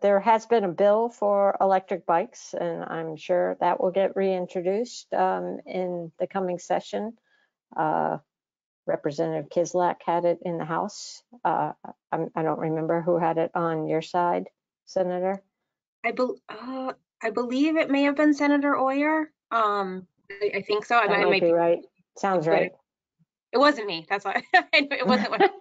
there has been a bill for electric bikes, and I'm sure that will get reintroduced in the coming session. Representative Kislak had it in the House. I don't remember who had it on your side, Senator. I believe it may have been Senator Oyer. I think so. That might be right. Sounds right. It wasn't me. That's why it wasn't.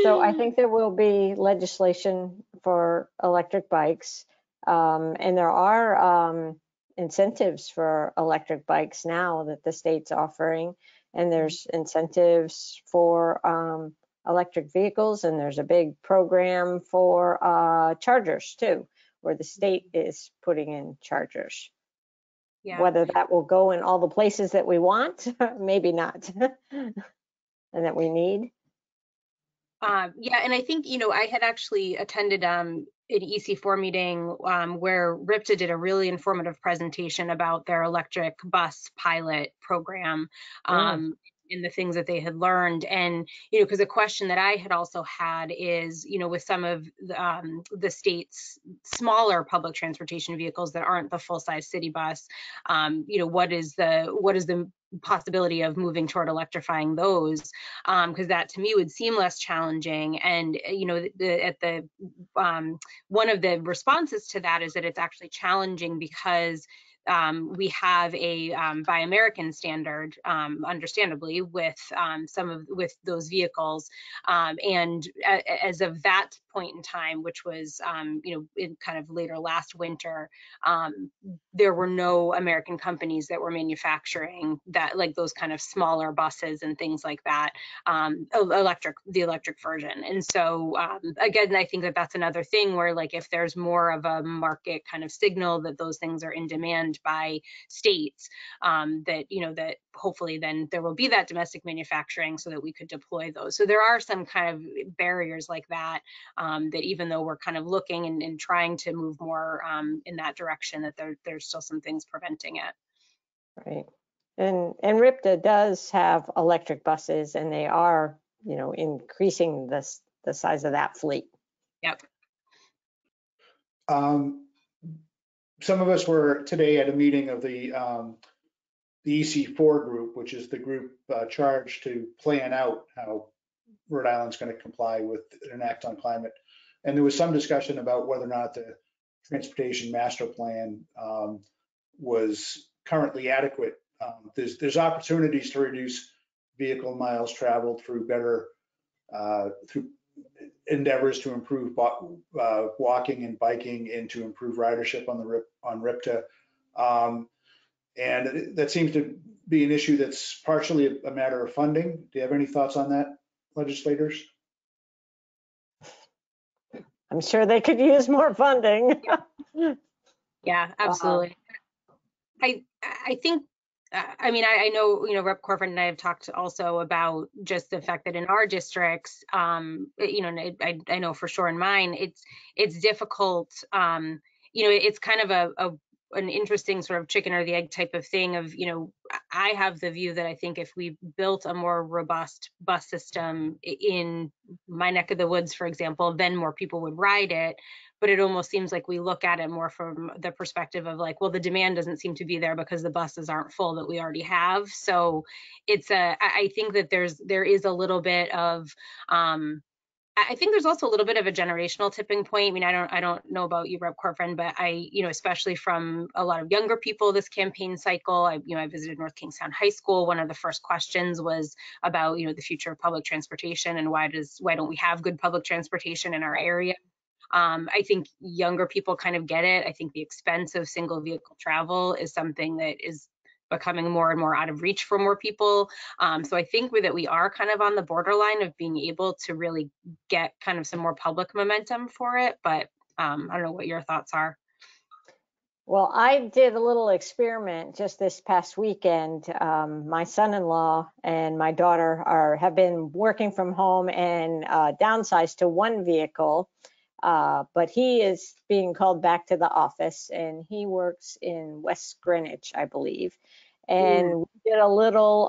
So I think there will be legislation for electric bikes, and there are incentives for electric bikes now that the state's offering, and there's incentives for electric vehicles, and there's a big program for chargers too, where the state is putting in chargers. Yeah. Whether that will go in all the places that we want, maybe not, and that we need. Yeah, and I think, I had actually attended an EC4 meeting where RIPTA did a really informative presentation about their electric bus pilot program. And the things that they had learned. And, because a question that I had also had is, with some of the state's smaller public transportation vehicles that aren't the full-size city bus, what is the possibility of moving toward electrifying those? Because that to me would seem less challenging. And, one of the responses to that is that it's actually challenging because we have a Buy American standard, understandably, with with those vehicles, and as of that point in time, which was in kind of later last winter, there were no American companies that were manufacturing that, like those kind of smaller buses and things like that, the electric version. And so again, I think that that's another thing where, like, if there's more of a market kind of signal that those things are in demand by states, that hopefully then there will be that domestic manufacturing so that we could deploy those. So there are some kind of barriers like that, that even though we're kind of looking and trying to move more in that direction, that there's still some things preventing it. Right. And RIPTA does have electric buses, and they are, increasing the size of that fleet. Yep. Some of us were today at a meeting of the EC4 group, which is the group charged to plan out how Rhode Island's going to comply with an act on climate. And there was some discussion about whether or not the transportation master plan was currently adequate. There's opportunities to reduce vehicle miles traveled through better through endeavors to improve walking and biking and to improve ridership on RIPTA. And that seems to be an issue that's partially a matter of funding. Do you have any thoughts on that, legislators? I'm sure they could use more funding. Yeah, absolutely. I think, I know, Rep. Cortvriend and I have talked also about just the fact that in our districts, and I know for sure in mine, it's difficult. It's kind of an interesting sort of chicken or the egg type of thing of, I have the view that I think if we built a more robust bus system in my neck of the woods, for example, then more people would ride it. But it almost seems like we look at it more from the perspective of like, well, the demand doesn't seem to be there because the buses aren't full that we already have. So I think that there is a little bit of, I think there's also a little bit of a generational tipping point. I mean, I don't know about you, Rep. Cortvriend, but especially from a lot of younger people this campaign cycle, I visited North Kingstown High School. One of the first questions was about, the future of public transportation and why don't we have good public transportation in our area? I think younger people kind of get it. I think the expense of single vehicle travel is something that is becoming more and more out of reach for more people. So I think that we are kind of on the borderline of being able to really get kind of some more public momentum for it. But I don't know what your thoughts are. Well, I did a little experiment just this past weekend. My son-in-law and my daughter have been working from home and downsized to one vehicle. But he is being called back to the office, and he works in West Greenwich, I believe. And we did a little,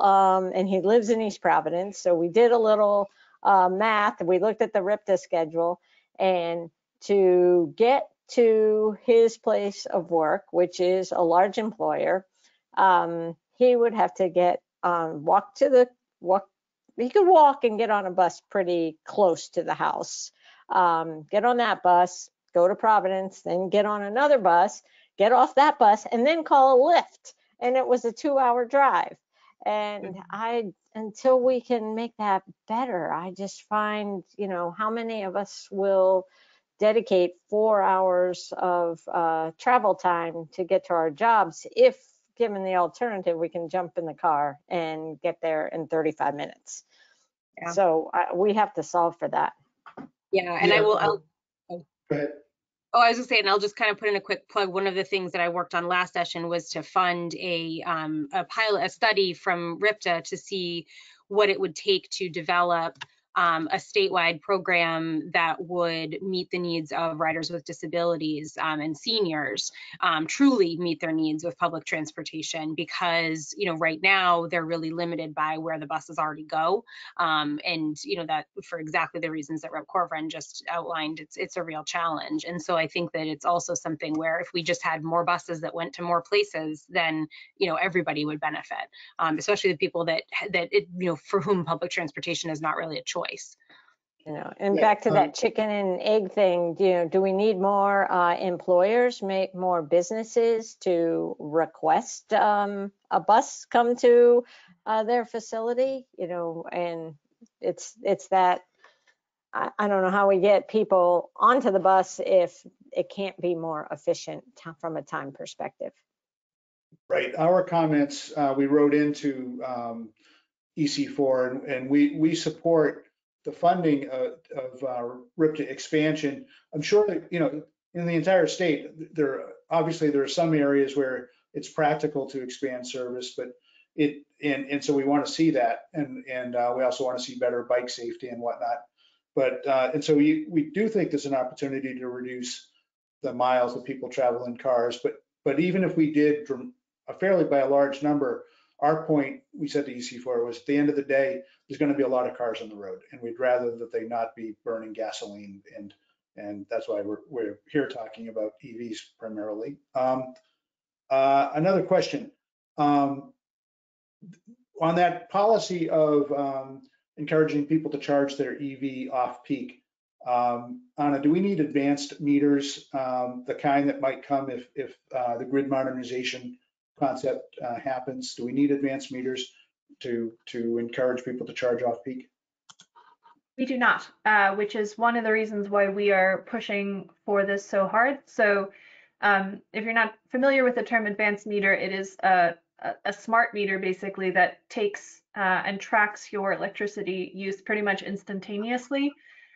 and he lives in East Providence. So we did a little math. We looked at the RIPTA schedule, and to get to his place of work, which is a large employer, he would have to he could walk and get on a bus pretty close to the house. Get on that bus, go to Providence, then get on another bus, get off that bus, and then call a Lyft. And it was a 2-hour drive. And until we can make that better, I just find, how many of us will dedicate 4 hours of travel time to get to our jobs if given the alternative, we can jump in the car and get there in 35 minutes. Yeah. So we have to solve for that. Yeah, and Go ahead. Oh, I was just saying, I'll just kind of put in a quick plug. One of the things that I worked on last session was to fund a study from RIPTA to see what it would take to develop a statewide program that would meet the needs of riders with disabilities and seniors, truly meet their needs with public transportation, because, you know, right now they're really limited by where the buses already go. And, you know, that for exactly the reasons that Rep. Cortvriend just outlined, it's a real challenge. And so I think that it's also something where if we just had more buses that went to more places, then, you know, everybody would benefit, especially the people that you know, for whom public transportation is not really a choice. You know, and back to that chicken and egg thing, you know, do we need more employers, make more businesses to request a bus come to their facility? You know, and it's that, I don't know how we get people onto the bus if it can't be more efficient from a time perspective. Right. Our comments, we wrote into EC4, and we support the funding of RIPTA expansion. I'm sure that, you know, in the entire state, obviously there are some areas where it's practical to expand service, but and so we want to see that, and we also want to see better bike safety and whatnot. But and so we do think there's an opportunity to reduce the miles that people travel in cars. But even if we did by a large number, our point, we said to EC4, was at the end of the day, there's going to be a lot of cars on the road, and we'd rather that they not be burning gasoline, and that's why we're here talking about EVs primarily. Another question on that policy of encouraging people to charge their EV off peak. Anna, do we need advanced meters, the kind that might come if the grid modernization concept happens? Do we need advanced meters to encourage people to charge off peak? We do not, which is one of the reasons why we are pushing for this so hard. So if you're not familiar with the term advanced meter, it is a smart meter basically that takes and tracks your electricity use pretty much instantaneously.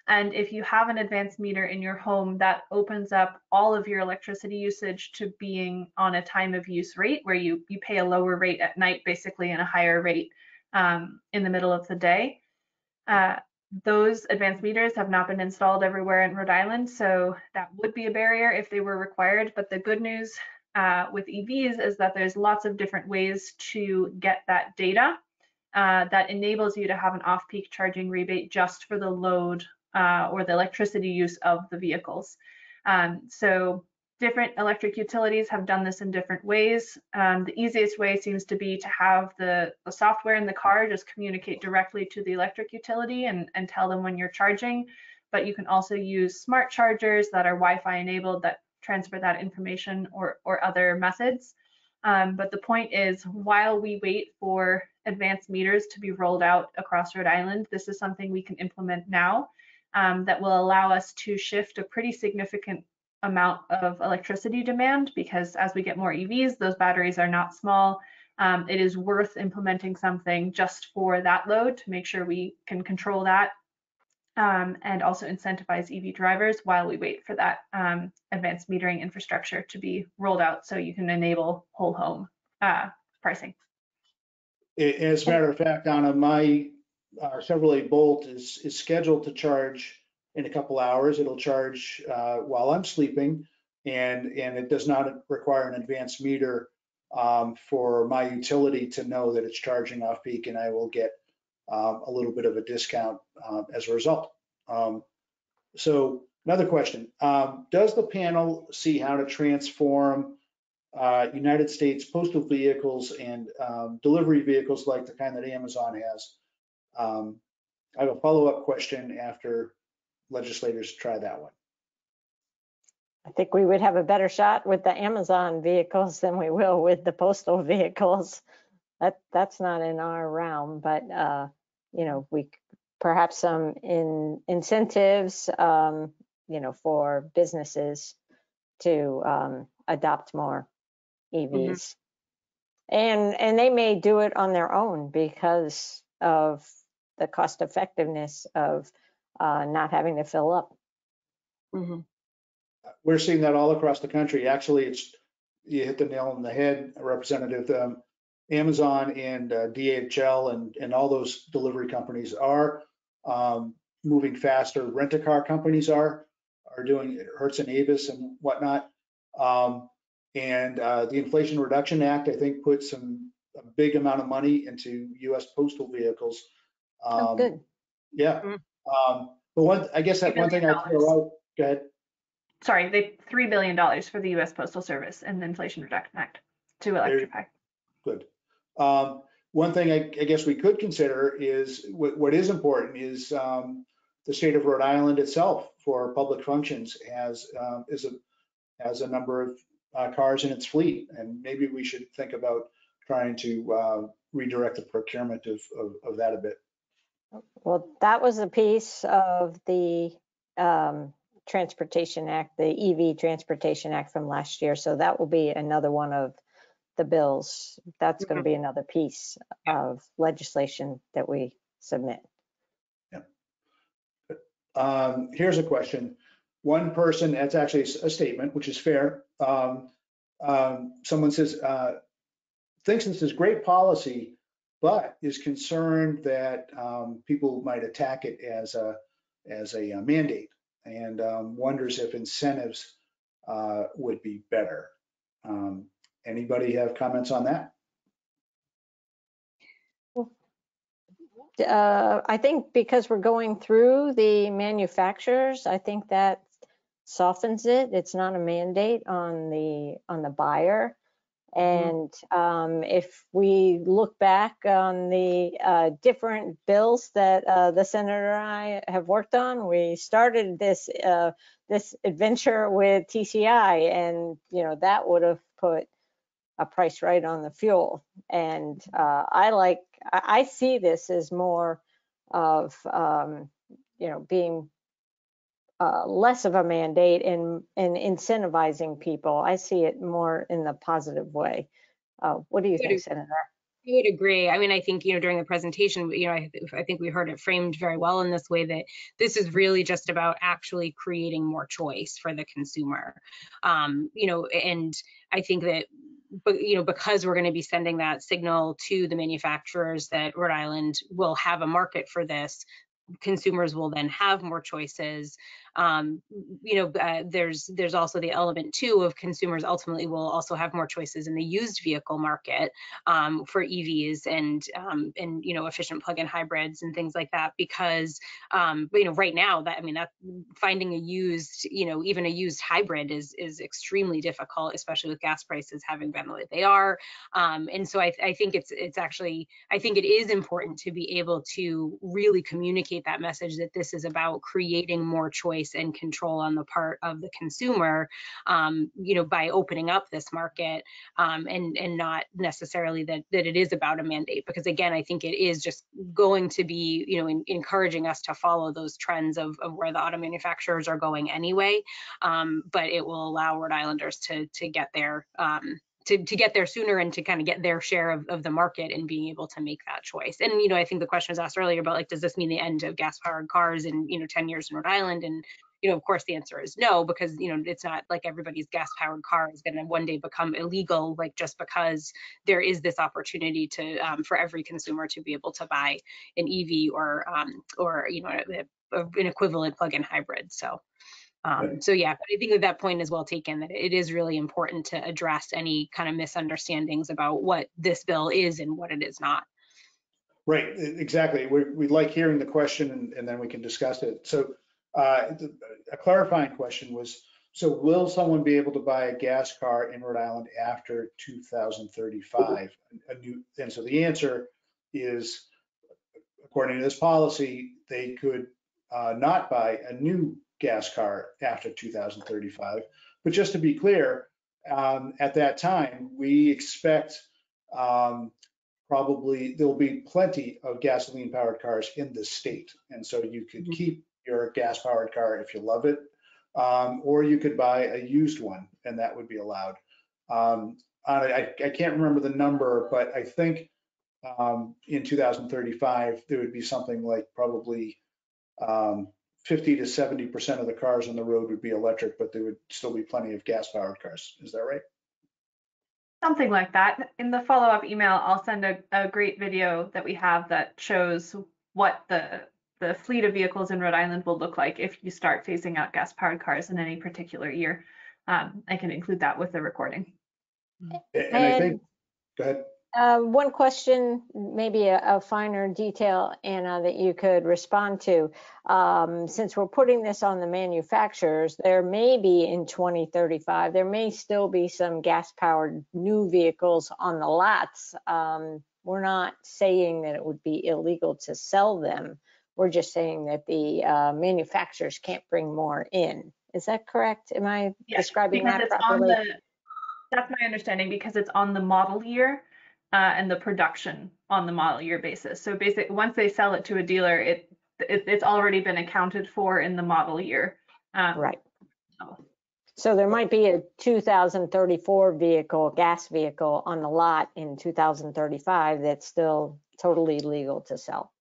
And if you have an advanced meter in your home, that opens up all of your electricity usage to being on a time of use rate, where you pay a lower rate at night basically and a higher rate in the middle of the day. Those advanced meters have not been installed everywhere in Rhode Island, so that would be a barrier if they were required. But the good news with EVs is that there's lots of different ways to get that data that enables you to have an off-peak charging rebate just for the load or the electricity use of the vehicles. So different electric utilities have done this in different ways. The easiest way seems to be to have the software in the car just communicate directly to the electric utility and tell them when you're charging. But you can also use smart chargers that are Wi-Fi enabled that transfer that information, or other methods. But the point is, while we wait for advanced meters to be rolled out across Rhode Island, this is something we can implement now that will allow us to shift a pretty significant amount of electricity demand, because as we get more EVs, those batteries are not small. It is worth implementing something just for that load to make sure we can control that and also incentivize EV drivers while we wait for that advanced metering infrastructure to be rolled out, so you can enable whole home pricing. As a matter of fact, Anna, my Chevrolet Bolt is scheduled to charge in a couple hours. It'll charge while I'm sleeping, and it does not require an advanced meter for my utility to know that it's charging off peak, and I will get a little bit of a discount as a result. So another question, does the panel see how to transform United States postal vehicles and delivery vehicles like the kind that Amazon has? I have a follow-up question after legislators try that one. I think we would have a better shot with the Amazon vehicles than we will with the postal vehicles. That's not in our realm, but you know, we perhaps some incentives, for businesses to adopt more EVs. And they may do it on their own because of the cost effectiveness of not having to fill up. We're seeing that all across the country. Actually, you hit the nail on the head, Representative. Amazon and DHL and all those delivery companies are moving faster. Rent-a-car companies are doing Hertz and Avis and whatnot. And the Inflation Reduction Act, I think, put a big amount of money into U.S. postal vehicles. Good. Yeah. But I guess that one thing I'd throw out, go ahead. Sorry, they $3 billion for the U.S. Postal Service and the Inflation Reduction Act to electrify. Good. One thing I guess we could consider is what is important is the state of Rhode Island itself for public functions has a number of cars in its fleet, and maybe we should think about trying to redirect the procurement of that a bit. Well, that was a piece of the Transportation Act, the EV Transportation Act from last year. So that will be another one of the bills. That's going to be another piece of legislation that we submit. Yeah. Here's a question. One person, that's actually a statement, which is fair. Someone says, thinks this is great policy, but is concerned that people might attack it as a mandate, and wonders if incentives would be better. Anybody have comments on that? I think because we're going through the manufacturers, I think that softens it. It's not a mandate on the buyer. And if we look back on the different bills that the senator and I have worked on, we started this adventure with TCI, and that would have put a price right on the fuel. And I see this as more of being less of a mandate and incentivizing people. I see it more in the positive way. What do you think, Senator? I would agree. I mean, I think, during the presentation, I think we heard it framed very well in this way, that this is really just about actually creating more choice for the consumer. And I think that, because we're going to be sending that signal to the manufacturers that Rhode Island will have a market for this, consumers will then have more choices. There's also the element too of consumers ultimately will also have more choices in the used vehicle market for EVs and efficient plug-in hybrids and things like that, because right now that finding a used, even a used hybrid is extremely difficult, especially with gas prices having been the way they are. And so I think it's actually, I think it is important to be able to really communicate that message that this is about creating more choice and control on the part of the consumer, by opening up this market, and not necessarily that it is about a mandate, because again, I think it is just going to be, encouraging us to follow those trends of where the auto manufacturers are going anyway, but it will allow Rhode Islanders to get there. To get there sooner and to kind of get their share of the market and being able to make that choice. And, I think the question was asked earlier about does this mean the end of gas powered cars in, 10 years in Rhode Island? And, of course the answer is no, because, it's not like everybody's gas powered car is going to one day become illegal, just because there is this opportunity to, for every consumer to be able to buy an EV or an equivalent plug-in hybrid. So yeah, but I think that point is well taken, that it is really important to address any kind of misunderstandings about what this bill is and what it is not. Right, exactly. We like hearing the question, and then we can discuss it. So a clarifying question was, so will someone be able to buy a gas car in Rhode Island after 2035? And so the answer is, according to this policy, they could not buy a new gas car after 2035. But just to be clear, at that time, we expect probably there'll be plenty of gasoline powered cars in the state. And so you could keep your gas powered car if you love it, or you could buy a used one, and that would be allowed. I can't remember the number, but I think in 2035, there would be something like probably 50 to 70% of the cars on the road would be electric, but there would still be plenty of gas-powered cars. Is that right? Something like that. In the follow-up email, I'll send a great video that we have that shows what the fleet of vehicles in Rhode Island will look like if you start phasing out gas-powered cars in any particular year. I can include that with the recording. And I think, go ahead. One question, maybe a finer detail, Anna, that you could respond to. Since we're putting this on the manufacturers, there may be in 2035, there may still be some gas-powered new vehicles on the lots. We're not saying that it would be illegal to sell them. We're just saying that the manufacturers can't bring more in. Is that correct? Am I describing that properly? That's my understanding, because it's on the model year. And the production on the model year basis. So basically, once they sell it to a dealer, it's already been accounted for in the model year. Right. So there might be a 2034 vehicle, gas vehicle on the lot in 2035 that's still totally legal to sell.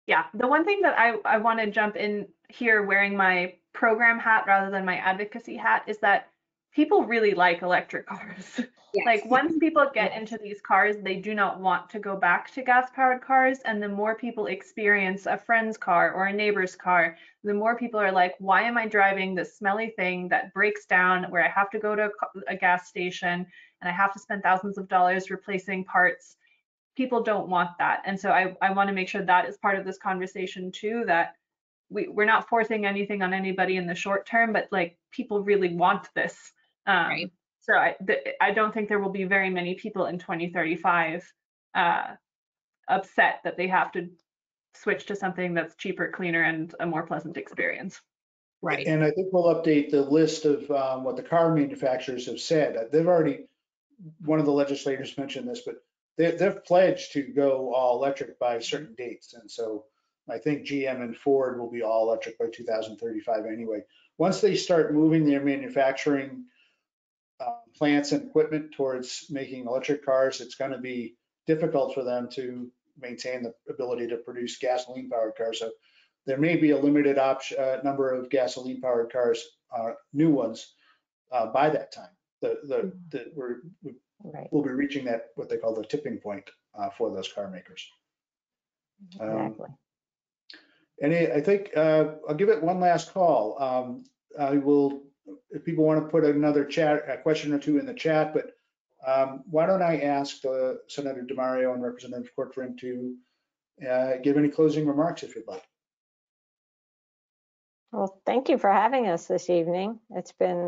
Yeah, the one thing that I want to jump in here wearing my program hat rather than my advocacy hat is that people really like electric cars. Yes. Like once people get into these cars, they do not want to go back to gas-powered cars. And the more people experience a friend's car or a neighbor's car, the more people are like, why am I driving this smelly thing that breaks down, where I have to go to a gas station and I have to spend thousands of dollars replacing parts? People don't want that. And so I want to make sure that is part of this conversation too, that we're not forcing anything on anybody in the short term, but like people really want this. Right. So I don't think there will be very many people in 2035 upset that they have to switch to something that's cheaper, cleaner, and a more pleasant experience. Right. And I think we'll update the list of what the car manufacturers have said. They've already, one of the legislators mentioned this, but they've pledged to go all electric by certain dates. And so I think GM and Ford will be all electric by 2035 anyway. Once they start moving their manufacturing plants and equipment towards making electric cars, it's going to be difficult for them to maintain the ability to produce gasoline powered cars. So there may be a limited number of gasoline powered cars, new ones, by that time. We'll be reaching that, what they call the tipping point for those car makers. Exactly. I think I'll give it one last call. I will, if people want to put another a question or two in the chat, but why don't I ask Senator DiMario and Representative Cortvriend to give any closing remarks if you'd like. Well, thank you for having us this evening. It's been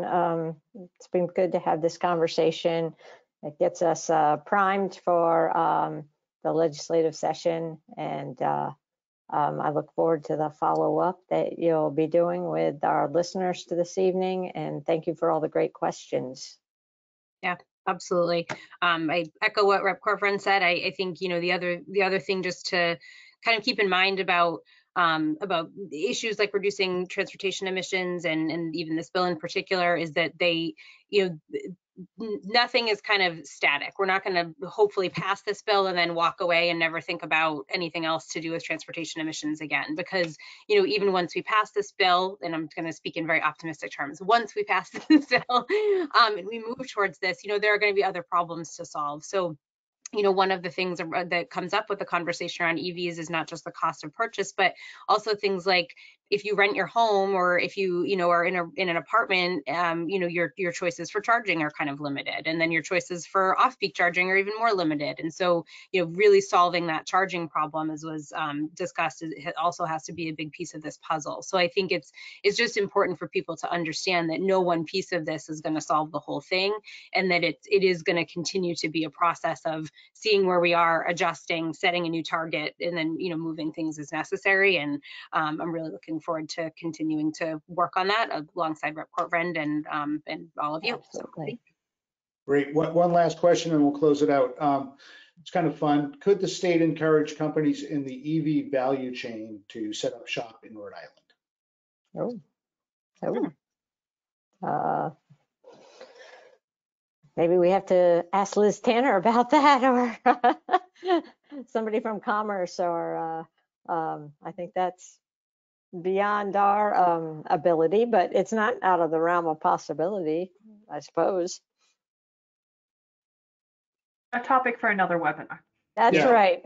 good to have this conversation. It gets us primed for the legislative session, and I look forward to the follow-up that you'll be doing with our listeners to this evening, and thank you for all the great questions. Yeah, absolutely. I echo what Rep. Cortvriend said. I think, the other thing just to kind of keep in mind about issues like reducing transportation emissions and even this bill in particular is that they, nothing is kind of static. We're not going to hopefully pass this bill and then walk away and never think about anything else to do with transportation emissions again, because, even once we pass this bill, and I'm going to speak in very optimistic terms, once we pass this bill and we move towards this, there are going to be other problems to solve. So, one of the things that comes up with the conversation around EVs is not just the cost of purchase, but also things like if you rent your home or if you, are in an apartment, your choices for charging are kind of limited. And then your choices for off-peak charging are even more limited. And so, really solving that charging problem, as was discussed, it also has to be a big piece of this puzzle. So I think it's just important for people to understand that no one piece of this is going to solve the whole thing, and that it is going to continue to be a process of seeing where we are, adjusting, setting a new target, and then, moving things as necessary. And I'm really looking forward to continuing to work on that alongside Rep. Cortvriend and all of you. Absolutely. Great. One last question and we'll close it out. It's kind of fun. Could the state encourage companies in the EV value chain to set up shop in Rhode Island? Oh, Oh. Maybe we have to ask Liz Tanner about that, or somebody from Commerce, or I think that's beyond our ability, but it's not out of the realm of possibility, I suppose. A topic for another webinar. That's Yeah. right.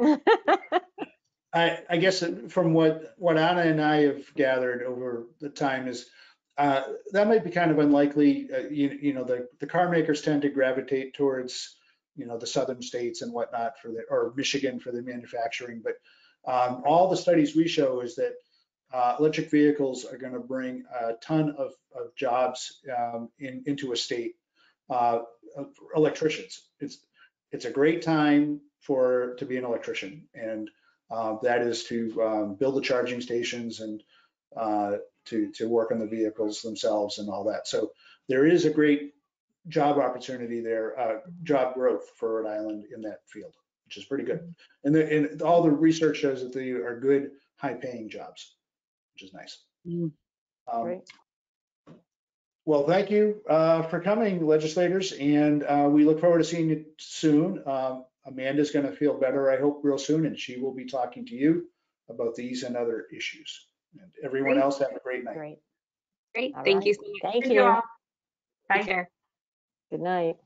I guess from what Anna and I have gathered over the time is that might be kind of unlikely. The car makers tend to gravitate towards, the southern states and whatnot or Michigan for the manufacturing. But all the studies we show is that electric vehicles are going to bring a ton of jobs into a state. Electricians, it's a great time to be an electrician, and that is to build the charging stations and to work on the vehicles themselves and all that. So there is a great job opportunity there, job growth for Rhode Island in that field, which is pretty good. And all the research shows that they are good, high-paying jobs, which is nice. Great. Well, thank you for coming, legislators, and we look forward to seeing you soon. Amanda's going to feel better, I hope, real soon, and she will be talking to you about these and other issues. And everyone else, have a great night. Great. Great. All Thank right. you so much. Thank Thank you you. all. Bye. Take care. Good night.